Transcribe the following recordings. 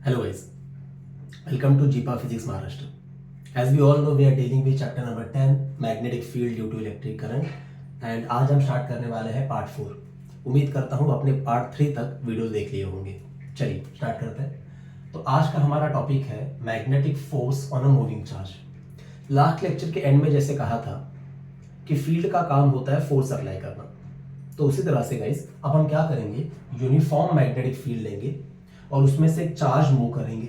Hello guys, welcome to GPA Physics Maharashtra. As we all know, we are dealing with chapter number 10 magnetic field due to electric current and आज हम start करने वाले हैं part 4. उम्मीद करता हूँ अपने पार्ट 3 तक वीडियोस देख लिए होंगे. चलिए स्टार्ट करते हैं. तो आज का हमारा टॉपिक है magnetic force on a moving charge. Last lecture के एंड में जैसे कहा था कि फील्ड का काम होता है फोर्स अप्लाई करना, तो उसी तरह से गाइस अब हम क्या करेंगे, यूनिफॉर्म मैग्नेटिक फील्ड लेंगे और उसमें से एक चार्ज मूव करेंगे.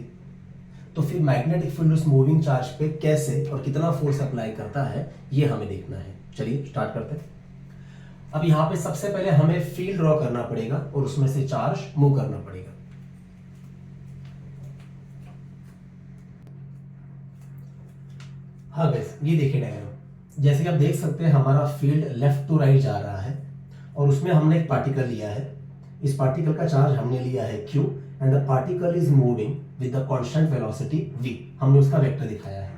तो फिर मैग्नेटिक फील्ड उस मूविंग चार्ज पे कैसे और कितना फोर्स अप्लाई करता है ये हमें देखना है. चलिए स्टार्ट करते हैं. अब यहाँ पे सबसे पहले हमें फील्ड ड्रॉ करना पड़ेगा और उसमें से चार्ज मूव करना पड़ेगा. हाँ गाइस, ये देखिए डायग्राम. जैसे कि आप देख सकते हैं हमारा फील्ड लेफ्ट टू राइट जा रहा है और उसमें हमने एक पार्टिकल लिया है. इस पार्टिकल का चार्ज हमने लिया है Q and the particle is moving with the constant velocity V. हमने उसका वेक्टर दिखाया है.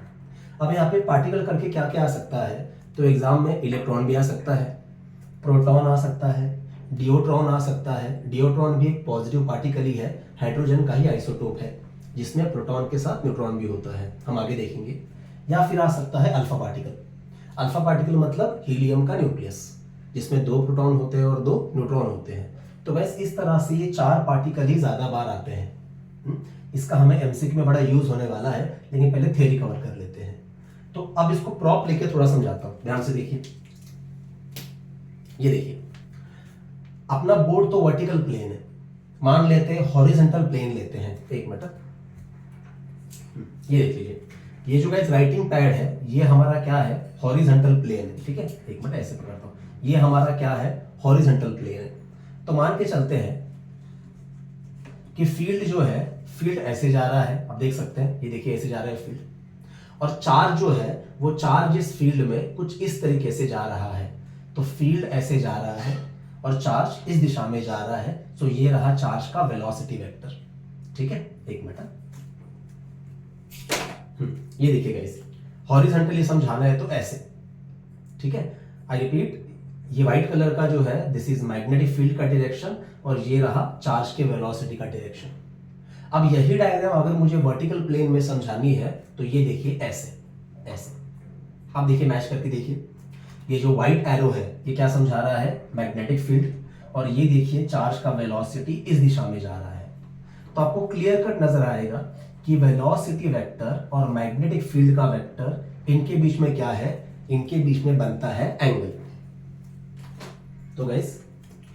अब यहाँ पे पार्टिकल करके क्या क्या आ सकता है, तो एग्जाम में इलेक्ट्रॉन भी आ सकता है, प्रोटॉन आ सकता है, डियोट्रॉन आ सकता है. डियोट्रॉन भी एक पॉजिटिव पार्टिकल ही है, हाइड्रोजन का ही आइसोटोप है जिसमें प्रोटॉन के साथ न्यूट्रॉन भी होता है, हम आगे देखेंगे. या फिर आ सकता है अल्फा पार्टिकल. अल्फा पार्टिकल मतलब हीलियम का न्यूक्लियस जिसमें 2 प्रोटॉन होते हैं और 2 न्यूट्रॉन होते हैं. तो बस इस तरह से ये 4 पार्टिकल ही ज्यादा बार आते हैं. इसका हमें एमसीक्यू में बड़ा यूज होने वाला है, लेकिन पहले थ्योरी कवर कर लेते हैं. तो अब इसको प्रॉप लेके थोड़ा समझाता हूं, ध्यान से देखिए. ये देखिए अपना बोर्ड तो वर्टिकल प्लेन है, मान लेते हैं हॉरिजॉन्टल प्लेन लेते हैं. एक मिनट, ये देख लीजिए. ये जो गाइस राइटिंग पैड है ये हमारा क्या है, हॉरिजॉन्टल प्लेन है. ठीक है, एक मिनट ऐसे पकड़ता हूं. ये हमारा क्या है, हॉरिजॉन्टल प्लेन है. तो मान के चलते हैं कि फील्ड जो है, फील्ड ऐसे जा रहा है. आप देख सकते हैं, ये देखिए ऐसे जा रहा है फील्ड. और चार्ज जो है वो चार्ज इस फील्ड में कुछ इस तरीके से जा रहा है. तो फील्ड ऐसे जा रहा है और चार्ज इस दिशा में जा रहा है. तो ये रहा चार्ज का वेलोसिटी वेक्टर. ठीक है, एक मिनट. ये देखिएगा, इसे हॉरिजॉन्टली समझाना है तो ऐसे. ठीक है, आई रिपीट, ये व्हाइट कलर का जो है दिस इज मैग्नेटिक फील्ड का डायरेक्शन और ये रहा चार्ज के वेलोसिटी का डायरेक्शन. अब यही डायग्राम अगर मुझे वर्टिकल प्लेन में समझानी है तो ये देखिए ऐसे ऐसे. आप देखिए मैच करके देखिए. ये जो व्हाइट एरो है ये क्या समझा रहा है, मैग्नेटिक फील्ड. और ये देखिए चार्ज का वेलोसिटी इस दिशा में जा रहा है. तो आपको क्लियर कट नजर आएगा कि वेलोसिटी वेक्टर और मैग्नेटिक फील्ड का वेक्टर, इनके बीच में क्या है, इनके बीच में बनता है एंगल. तो गाइस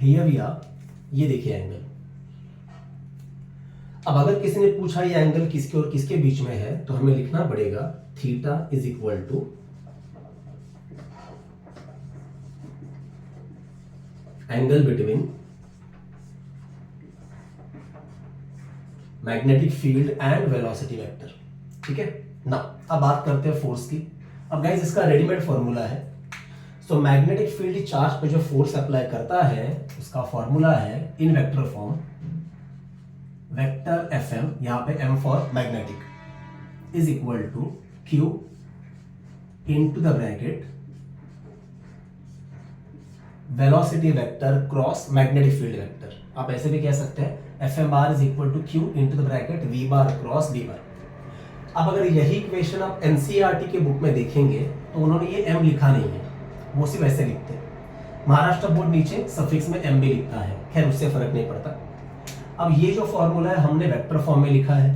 हियर वी आर, ये देखिए एंगल. अब अगर किसी ने पूछा ये एंगल किसके और किसके बीच में है, तो हमें लिखना पड़ेगा theta is equal to angle between magnetic field and velocity vector. ठीक है ना. अब बात करते हैं फोर्स की. अब गाइस इसका रेडीमेड फॉर्मूला है. सो मैग्नेटिक फील्ड चार्ज पे जो फोर्स अप्लाई करता है उसका फॉर्मूला है in vector form, vector Fm, यहां पे m for magnetic, is equal to Q into the bracket velocity vector cross magnetic field vector. आप ऐसे भी कह सकते हैं Fm bar is equal to Q into the bracket V bar cross D bar. अब अगर यही इक्वेशन आप NCERT के बुक में देखेंगे तो उन्होंने ये m लिखा नहीं है, वो सिर्फ ऐसे लिखते हैं. महाराष्ट्र बोर्ड नीचे सफिक्स में एम भी लिखता है, खैर उससे फर्क नहीं पड़ता. अब ये जो फॉर्मूला है हमने वेक्टर फॉर्म में लिखा है,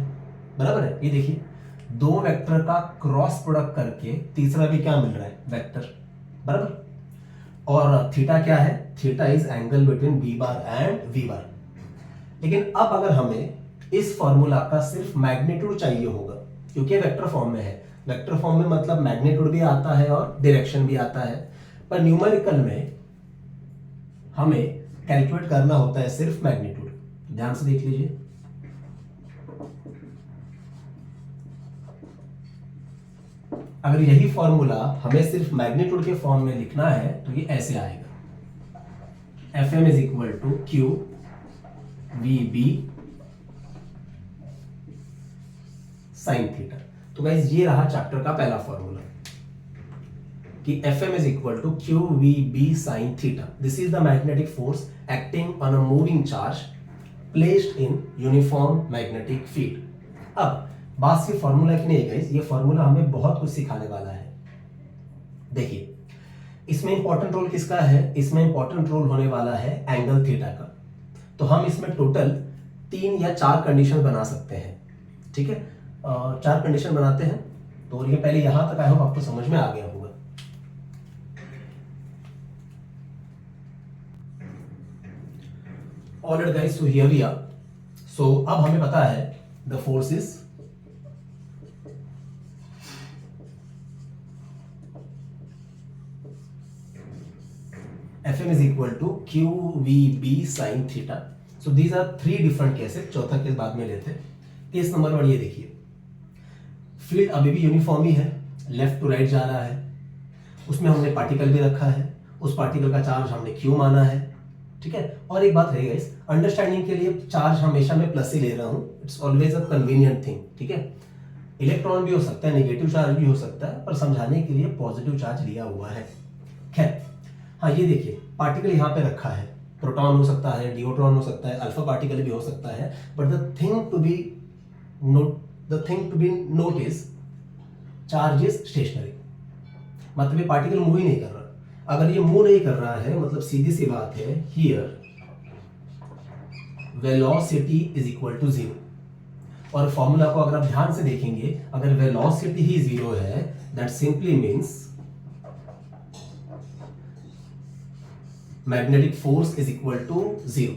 बराबर है. ये देखिए 2 वेक्टर का क्रॉस प्रोडक्ट करके तीसरा भी क्या मिल रहा है, वेक्टर, बराबर. और थीटा क्या है, theta is angle between B bar and V bar. लेकिन अब अगर हमें इस फॉर्मूला का सिर्फ मैग्नीट्यूड चाहिए होगा, क्योंकि वेक्टर फॉर्म में है. वेक्टर फॉर्म में मतलब मैग्नीट्यूड भी आता है और डायरेक्शन भी आता है, पर न्यूमेरिकल में हमें कैलकुलेट करना होता है सिर्फ मैग्नीट्यूड. ध्यान से देख लीजिए. अगर यही फॉर्मूला हमें सिर्फ मैग्नीट्यूड के फॉर्म में लिखना है तो ये ऐसे आएगा, Fm is equal to Q VB sine theta. तो गाइस ये रहा चैप्टर का पहला फॉर्मूला कि Fm is equal to QVB sin theta. This is the magnetic force acting on a moving charge placed in uniform magnetic field. अब बात सिर्फ formula की नहीं गाइस, ये फॉर्मूला हमें बहुत कुछ सिखाने वाला है। देखिए इसमें इंपॉर्टेंट रोल किसका है, इसमें इंपॉर्टेंट रोल होने वाला है एंगल थीटा का। तो हम इसमें टोटल 3 या 4 कंडीशन बना सकते हैं, ठीक है। 4 कंडीशन बनाते हैं। तो ये पहले यहां तक आई होप आपको समझ में आ गया होगा। Alright guys, so here we are. So अब हमें पता है the force is Fm is equal to QVB sin थीटा। So these are 3 different cases, चौथा केस बाद में लेते हैं। केस नंबर 1 ये देखिए, फील्ड अभी भी यूनिफॉर्म ही है, लेफ्ट टू राइट जा रहा है, उसमें हमने पार्टिकल भी रखा है, उस पार्टिकल का चार्ज हमने Q माना है, ठीक है। और एक बात रहेगा, इस अंडरस्टैंडिंग के लिए चार्ज हमेशा मैं प्लस ही ले रहा हूं, it's always a convenient thing, ठीक है। इलेक्ट्रॉन भी हो सकता है, नेगेटिव चार्ज भी हो सकता है, पर समझाने के लिए पॉजिटिव चार्ज लिया हुआ है। खैर, हाँ ये देखिए पार्टिकल यहाँ पे रखा है, प्रोटॉन हो सकता है, न्यूट्रॉन हो सकता है, अल्फा पार्टिकल भी हो सकता है, but the thing to be note is charge is stationary. मतलब ये पार्टिकल मूव ही नहीं कर रहा। अगर ये मूव नहीं कर रहा है मतलब सीधी सी बात है, here velocity is equal to 0। और फॉर्मूला को अगर आप ध्यान से देखेंगे, अगर वेलोसिटी ही 0 है, that simply means magnetic force is equal to 0।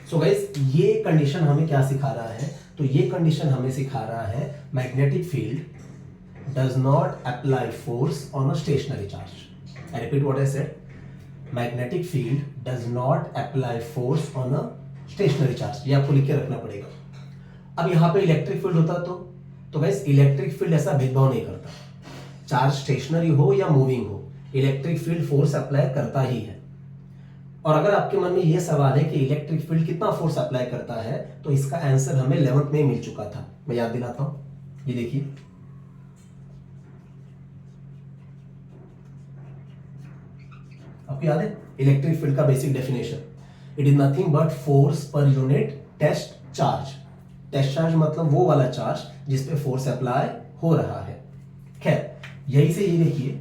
So guys ये कंडीशन हमें क्या सिखा रहा है, तो ये कंडीशन हमें सिखा रहा है magnetic field does not apply force on a stationary charge. I repeat what I said, magnetic field does not apply force on a stationary charge. ये आपको लिख के रखना पड़ेगा। अब यहाँ पे इलेक्ट्रिक फील्ड होता तो गाइस इलेक्ट्रिक फील्ड ऐसा भेदभाव नहीं करता, चार्ज स्टेशनरी हो या मूविंग हो, इलेक्ट्रिक फील्ड फोर्स अप्लाई करता ही है। और अगर आपके मन में यह सवाल है कि इलेक्ट्रिक फील्ड कितना फोर्स अप्लाई करता है, तो इसका आंसर हमें 11th में मिल चुका था। मैं याद दिलाता हूं, ये देखिए आपको याद है इलेक्ट्रिक फील्ड का basic definition, it is nothing but force per unit test charge. Test charge मतलब वो वाला चार्ज जिस पे फोर्स अप्लाई हो रहा है। खैर यही से ये देखिए,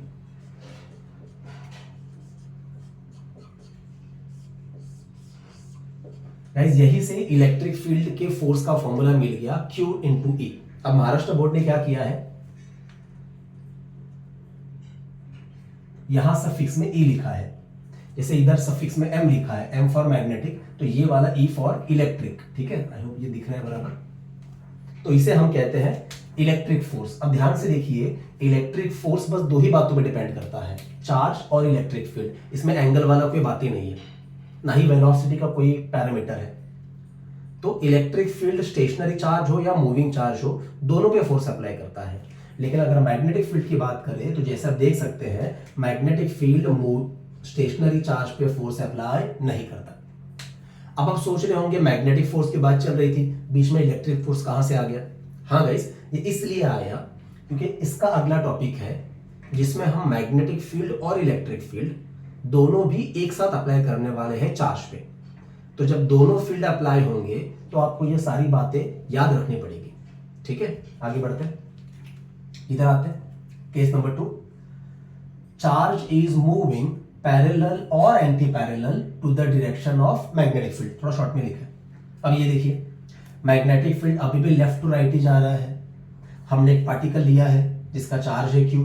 यही से इलेक्ट्रिक फील्ड के फोर्स का फॉर्मूला मिल गया Q इंटू E। अब महाराष्ट्र बोर्ड ने क्या किया है, यहां सफिक्स में E लिखा है, जैसे इधर सफिक्स में M लिखा है, M फॉर मैग्नेटिक, तो ये वाला E फॉर इलेक्ट्रिक, ठीक है। आई होप ये दिख रहा है बराबर। तो इसे हम कहते हैं इलेक्ट्रिक फोर्स। अब ध्यान से देखिए, इलेक्ट्रिक फोर्स बस 2 ही बातों पर डिपेंड करता है, चार्ज और इलेक्ट्रिक फील्ड। इसमें एंगल वाला कोई बात ही नहीं है, ना ही वेलोसिटी का कोई पैरामीटर है। तो इलेक्ट्रिक फील्ड स्टेशनरी चार्ज हो या मूविंग चार्ज हो, दोनों पे फोर्स अप्लाई करता है। लेकिन अगर मैग्नेटिक फील्ड की बात करें तो जैसा देख सकते हैं, मैग्नेटिक फील्ड स्टेशनरी चार्ज पे फोर्स अप्लाई नहीं करता। अब आप सोच रहे होंगे मैग्नेटिक फोर्स की बात चल रही थी, बीच में इलेक्ट्रिक फोर्स कहां से आ गया। हाँ गाइस, ये इसलिए आया क्योंकि इसका अगला टॉपिक है जिसमें हम मैग्नेटिक फील्ड और इलेक्ट्रिक फील्ड दोनों भी एक साथ अप्लाई करने वाले हैं चार्ज पे। तो जब दोनों फील्ड अप्लाई होंगे तो आपको ये सारी बातें याद रखनी पड़ेगी, ठीक है। आगे बढ़ते हैं, इधर आते हैं case number 2। Charge is moving parallel और anti parallel to the direction of magnetic field. थोड़ा शॉर्ट में लिखा है। अब ये देखिए मैग्नेटिक फील्ड अभी भी लेफ्ट टू राइट ही जा रहा है। हमने एक पार्टिकल लिया है जिसका चार्ज है Q,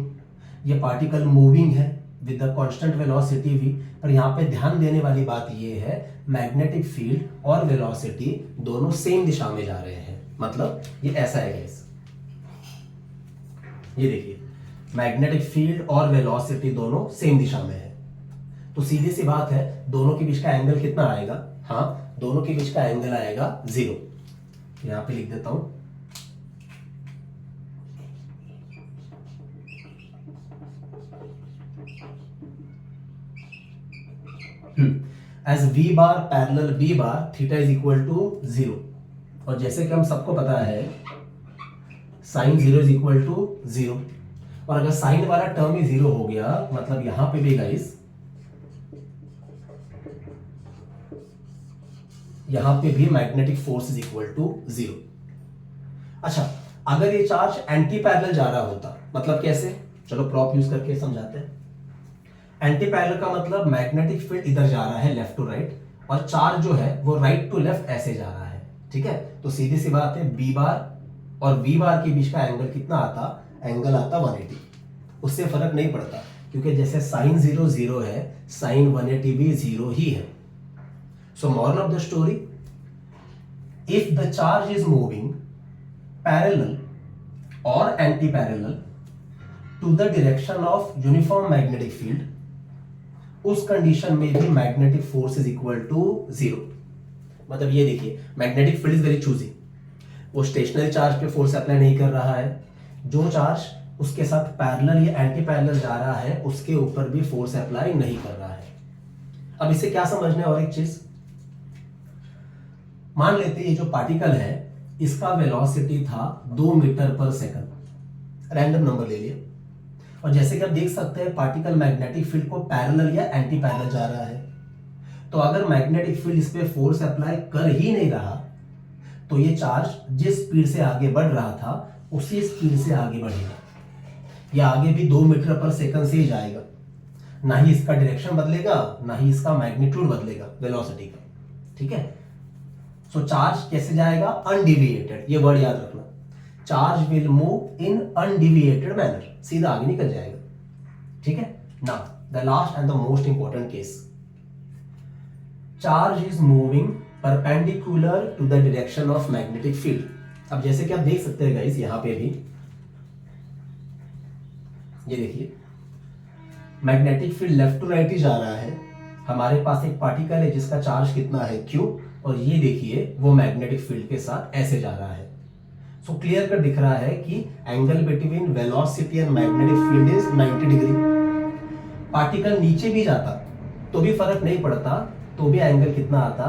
ये पार्टिकल मूविंग है with the constant velocity v। पर यहाँ पे ध्यान देने वाली बात ये है, मैग्नेटिक फील्ड और वेलोसिटी दोनों सेम दिशा में जा रहे हैं। मतलब ये ऐसा है गाइस, ये देखिए मैग्नेटिक फील्ड और वेलोसिटी दोनों सेम दिशा में है। तो सीधी सी बात है, दोनों के बीच का एंगल कितना आएगा, हाँ दोनों के बीच का एंगल आएगा 0। यहां पे लिख देता हूं, as V bar parallel B bar theta is equal to 0। और जैसे कि हम सबको पता है साइन 0 इज इक्वल टू 0। और अगर साइन वाला टर्म ही 0 हो गया मतलब यहां पे भी गाइस, यहां पे भी magnetic force is equal to 0। अच्छा, अगर ये चार्ज एंटी पैरेलल जा रहा होता, मतलब कैसे, चलो प्रॉप यूज करके समझाते हैं। एंटी पैरेलल का मतलब मैग्नेटिक फील्ड इधर जा रहा है लेफ्ट टू राइट, और चार्ज जो है वो राइट टू लेफ्ट ऐसे जा रहा है, ठीक है। तो सीधी सी बात है, बी बार और वी बार के बीच का एंगल कितना आता, एंगल आता 180। उससे फर्क नहीं पड़ता, क्योंकि जैसे साइन 0 0 है, साइन 180 भी 0 ही है। So moral of the story, if the charge is moving parallel और anti parallel to the direction of uniform magnetic field, उस कंडीशन में भी magnetic force is equal to 0। मतलब ये देखिए, magnetic field is very choosy, वो stationary charge पे force apply नहीं कर रहा है, जो चार्ज उसके साथ पैरेलल या एंटी पैरेलल जा रहा है उसके ऊपर भी फोर्स अप्लाई नहीं कर रहा है। अब इसे क्या समझना है, और एक चीज मान लेते हैं, ये जो पार्टिकल है इसका वेलोसिटी था 2 मीटर पर सेकंड, रैंडम नंबर ले लिया, और जैसे कि आप देख सकते हैं पार्टिकल मैग्नेटिक फील्ड को पैरेलल या एंटी पैरेलल जा रहा है। तो अगर मैग्नेटिक फील्ड इस पे फोर्स अप्लाई कर ही नहीं रहा, तो ये चार्ज जिस स्पीड से आगे बढ़ रहा था उसी स्पीड से आगे बढ़ेगा, या आगे भी 2 मीटर पर सेकंड से ही जाएगा। ना ही इसका डायरेक्शन बदलेगा, ना ही इसका मैग्नीट्यूड बदलेगा वेलोसिटी का, ठीक है। सो चार्ज कैसे जाएगा, अनडिविएटेड, ये वर्ड याद रखना, charge will move in undeviated manner, सीधा आगे निकल जाएगा, ठीक है। Now the last and the most important case, charge is moving perpendicular to the direction of magnetic field. अब जैसे कि आप देख सकते हैं गाइस, यहां पे भी ये देखिए magnetic field left to right ही जा रहा है। हमारे पास एक पार्टिकल है जिसका चार्ज कितना है, Q, और ये देखिए वो मैग्नेटिक फील्ड के साथ ऐसे जा रहा है। सो क्लियर कर दिख रहा है कि angle between velocity and magnetic field is 90 degree. Particle नीचे भी जाता तो भी फर्क नहीं पड़ता, तो भी एंगल कितना आता,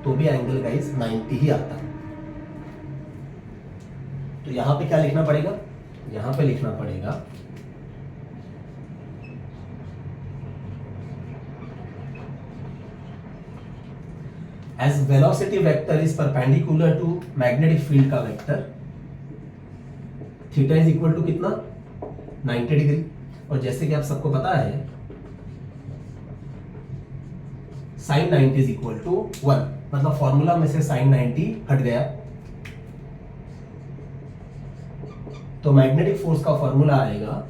तो भी एंगल गाइस 90 ही आता। तो यहां पे क्या लिखना पड़ेगा, यहां पे लिखना पड़ेगा as velocity vector is perpendicular to magnetic field का vector, theta is equal to कितना, 90 डिग्री। और जैसे कि आप सबको पता है साइन 90 इज इक्वल टू 1, मतलब फॉर्मूला में से साइन 90 हट गया। तो मैग्नेटिक फोर्स का फॉर्मूला आएगा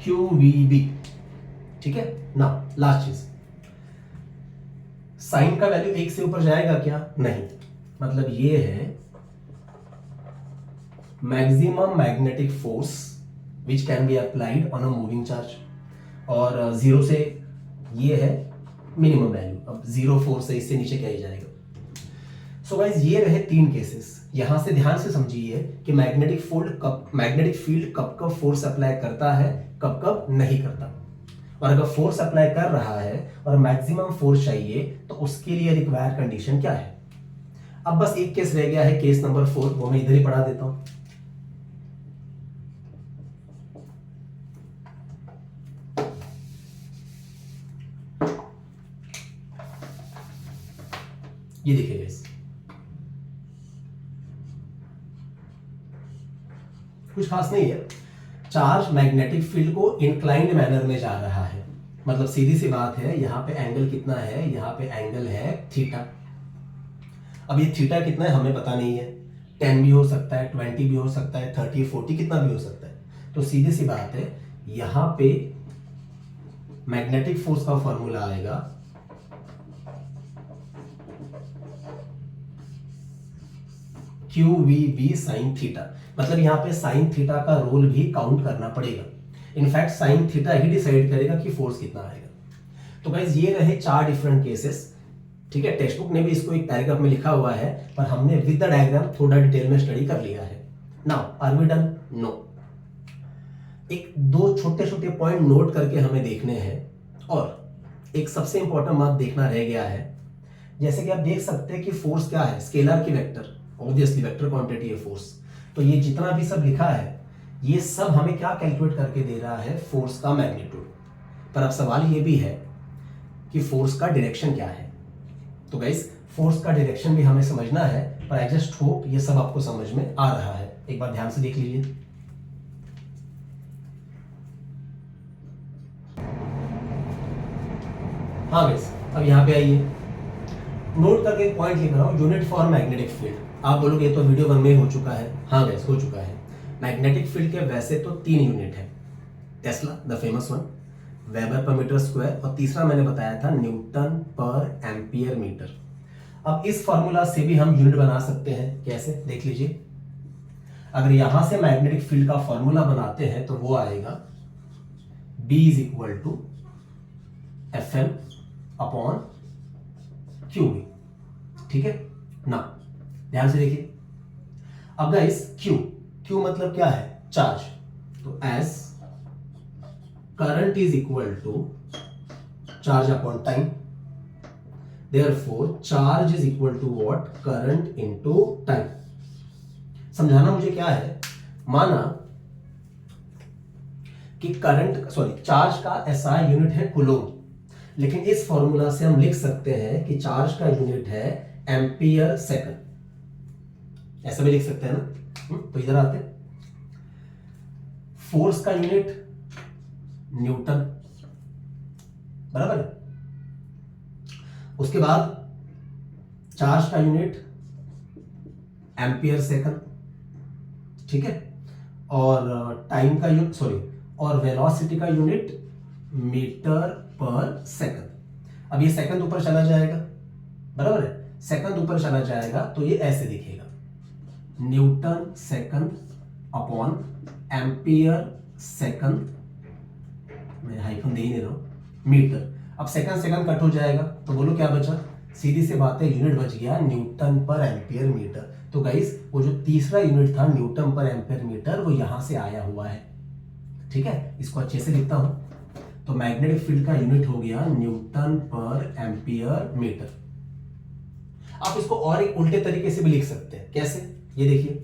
QVB, ठीक है ना। लास्ट चीज, साइन का वैल्यू 1 से ऊपर जाएगा क्या, नहीं, मतलब ये है maximum magnetic force which can be applied on a moving charge, और 0 से ये है मिनिमम वैल्यू। अब 0 फोर्स से इससे नीचे क्या ही जाएगा। सो गाइस ये रहे 3 केसेस। यहां से ध्यान से समझिए कि मैग्नेटिक फील्ड कब कब फोर्स अप्लाई करता है, कब कब नहीं करता। और अगर फोर्स अप्लाई कर रहा है और मैक्सिमम फोर्स चाहिए तो उसके लिए रिक्वायर कंडीशन क्या है। अब बस एक केस रह गया है, केस नंबर 4, वो मैं इधर ही पढ़ा देता हूं। ये देखिए गाइस, कुछ खास नहीं है, चार्ज मैग्नेटिक फील्ड को इंक्लाइंड मैनर में जा रहा है। मतलब सीधी सी बात है, यहां पे एंगल कितना है, यहां पे एंगल है थीटा। अब ये थीटा कितना है हमें पता नहीं है, 10 भी हो सकता है, 20 भी हो सकता है, 30 40 कितना भी हो सकता है। तो सीधी सी बात है, यहां पे मैग्नेटिक फोर्स का फॉर्मूला आएगा QVB साइन थीटा। मतलब यहाँ पे साइन थीटा का रोल भी काउंट करना पड़ेगा। इनफैक्ट साइन थीटा ही डिसाइड करेगा कि फोर्स कितना आएगा। तो गाइस ये रहे 4 डिफरेंट केसेस, ठीक है। टेक्स्ट बुक ने भी इसको एक पैराग्राफ में लिखा हुआ है, पर हमने विद द डायग्राम थोड़ा डिटेल में स्टडी कर लिया है। Now are we done, no. एक 2 छोटे छोटे पॉइंट नोट करके हमें देखने हैं, और एक सबसे इंपॉर्टेंट बात देखना रह गया है। जैसे कि आप देख सकते हैं कि फोर्स क्या है, स्केलर की वेक्टर, ऑब्वियसली वेक्टर क्वांटिटी है फोर्स। तो ये जितना भी सब लिखा है ये सब हमें क्या कैलकुलेट करके दे रहा है, फोर्स का मैग्नीट्यूड। पर अब सवाल ये भी है कि फोर्स का डायरेक्शन क्या है। तो गाइस फोर्स का डायरेक्शन भी हमें समझना है, पर आई जस्ट होप ये सब आपको समझ में आ रहा है। एक बार ध्यान से देख लीजिए। हाँ गाइस, अब यहाँ पे आइए, नोट करके एक पॉइंट लिख रहा हूँ, यूनिट फॉर मैग्नेटिक फील्ड। आप बोलोगे तो वीडियो 1 में हो चुका है। हाँ गाइस, हो चुका है। मैग्नेटिक फील्ड के वैसे तो 3 यूनिट है, tesla the famous one, weber per metre square, और तीसरा मैंने बताया था न्यूटन पर एम्पियर मीटर। अब इस फॉर्मूला से भी हम यूनिट बना सकते हैं। कैसे, देख लीजिए। अगर यहां से मैग्नेटिक फील्ड का फॉर्मूला बनाते हैं तो वो आएगा B is equal to FM upon QV। ठीक है ना, ध्यान से देखिए। अब गाइस Q मतलब क्या है, चार्ज। तो as current is equal to charge upon time, therefore charge is equal to what, current into time. समझाना मुझे क्या है, माना कि चार्ज का SI यूनिट है कूलोम, लेकिन इस फॉर्मूला से हम लिख सकते हैं कि चार्ज का यूनिट है एम्पियर सेकंड। ऐसा भी लिख सकते हैं ना। तो इधर आते, फोर्स का यूनिट न्यूटन, बराबर है। उसके बाद चार्ज का यूनिट एम्पियर सेकंड, ठीक है। और टाइम का यूनिट और वेलोसिटी का यूनिट मीटर पर सेकंड। अब ये सेकंड ऊपर चला जाएगा, बराबर है। सेकंड ऊपर चला जाएगा तो ये ऐसे दिखेगा, Newton second upon ampere second, मैं हाइफन दे ही नहीं रहा हूं, मीटर। अब सेकंड कट हो जाएगा तो बोलो क्या बचा, सीधी सी बात है, यूनिट बच गया न्यूटन पर एम्पियर मीटर। तो गाइस वो जो तीसरा यूनिट था न्यूटन पर एम्पियर मीटर, वो यहां से आया हुआ है। ठीक है, इसको अच्छे से लिखता हूं। तो मैग्नेटिक फील्ड का यूनिट हो गया न्यूटन पर एम्पियर मीटर। आप इसको और एक उल्टे तरीके से भी लिख सकते हैं। कैसे, ये देखिए।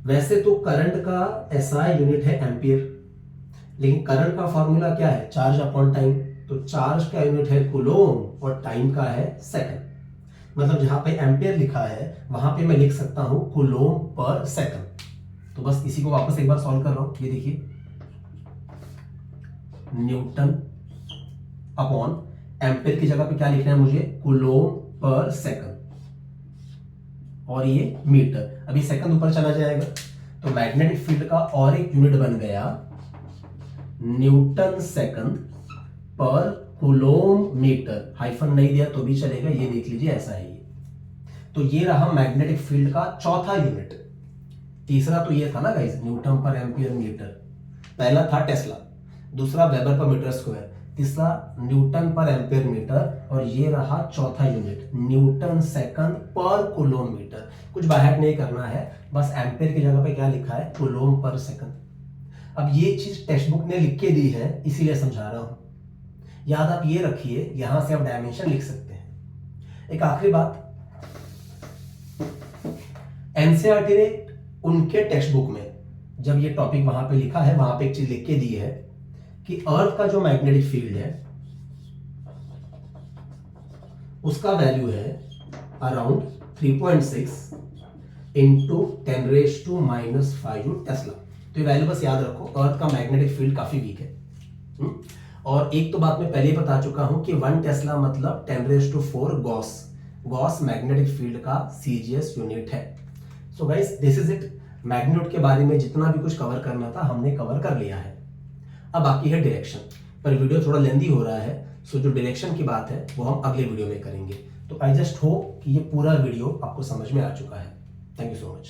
वैसे तो करंट का SI यूनिट है एम्पियर, लेकिन करंट का फॉर्मूला क्या है, चार्ज अपॉन टाइम। तो चार्ज का यूनिट है कूलोम और टाइम का है सेकंड। मतलब जहां पे एम्पियर लिखा है वहां पे मैं लिख सकता हूं कूलोम पर सेकंड। तो बस इसी को वापस एक बार सॉल्व कर रहा हूं। ये देखिए, न्यूटन अपॉन एम्पियर की जगह पे क्या लिखना है मुझे, कूलोम पर सेकंड, और ये मीटर। अभी सेकंड ऊपर चला जाएगा तो मैग्नेटिक फील्ड का और एक यूनिट बन गया न्यूटन सेकंड पर कूलोम मीटर। हाइफन नहीं दिया तो भी चलेगा, ये देख लीजिए, ऐसा है ये। तो ये रहा मैग्नेटिक फील्ड का चौथा यूनिट। तीसरा तो ये था ना गाइस, न्यूटन पर एम्पियर मीटर। पहला था टेस्ला, दूसरा वेबर पर मीटर स्क्वायर, तीसरा न्यूटन पर एम्पियर मीटर, और ये रहा चौथा यूनिट न्यूटन सेकंड पर कूलोम मीटर। कुछ बाहर नहीं करना है, बस एम्पियर की जगह पे क्या लिखा है, कूलोम पर सेकंड। अब ये चीज टेक्स्ट बुक ने लिख के दी है, इसीलिए समझा रहा हूं। याद आप ये रखिए, यहां से आप डायमेंशन लिख सकते हैं। एक आखिरी बात, एनसीईआरटी ने उनके टेक्स्ट बुक में जब ये टॉपिक वहां पे लिखा है, वहां पे एक चीज लिख के दी है कि अर्थ का जो मैग्नेटिक फील्ड है उसका वैल्यू है अराउंड 3.6 इंटू 10⁻⁻⁵ टेस्ला। तो ये वैल्यू बस याद रखो, अर्थ का मैग्नेटिक फील्ड काफी वीक है। और एक तो बात मैं पहले ही बता चुका हूं कि 1 टेस्ला मतलब 10⁴ गॉस मैग्नेटिक फील्ड का CGS यूनिट है। So guys, this is it. Magnet के बारे में जितना भी कुछ कवर करना था हमने कवर कर लिया है। अब बाकी है डायरेक्शन, पर वीडियो थोड़ा लेंदी हो रहा है, सो जो डायरेक्शन की बात है वो हम अगले वीडियो में करेंगे। तो आई जस्ट होप कि ये पूरा वीडियो आपको समझ में आ चुका है। Thank you so much.